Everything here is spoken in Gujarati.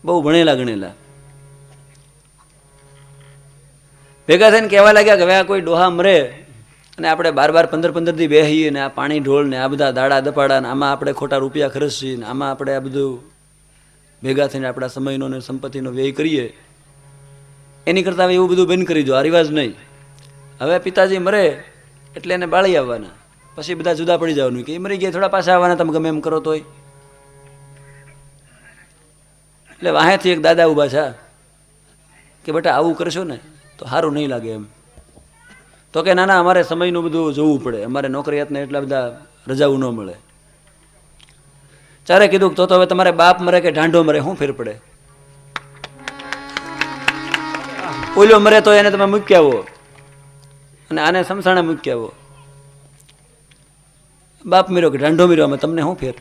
બહુ ભણેલા ગણેલા. ભેગા થઈને કહેવા લાગ્યા કે હવે આ કોઈ ડોહા મરે અને આપણે 12-15 દી બેહીએ ને આ પાણી ઢોળ ને આ બધા દાડા દપાડા ને આમાં આપણે ખોટા રૂપિયા ખર્ચીએ ને આમાં આપણે આ બધું ભેગા થઈને આપણા સમયનો ને સંપત્તિનો વ્યય કરીએ, એની કરતાં હવે એવું બધું બંધ કરી દો, આ રિવાજ નહીં. હવે પિતાજી મરે એટલે એને બાળી આવવાના, પછી બધા જુદા પડી જવાનું કે એ મરી ગયા થોડા પાછા આવવાના, તમે ગમે એમ કરો તોય. એટલે વાહેથી એક દાદા ઊભા છે કે બેટા આવું કરશો ને તો સારું નહીં લાગે એમ. તો કે ના ના, અમારે સમયનું બધું જોવું પડે, અમારે નોકરિયાતને એટલા બધા રજાઓ ન મળે. ચારે કીધું તો હવે તમારે બાપ મરે કે ઢાંઢો મરે શું ફેર પડે? ઓલો મરે તો એને તમે મૂકી આવો અને આને સમસાણે મૂકી આવો. બાપ મર્યો કે ઢાંઢો મર્યો, અમે તમને શું ફેર?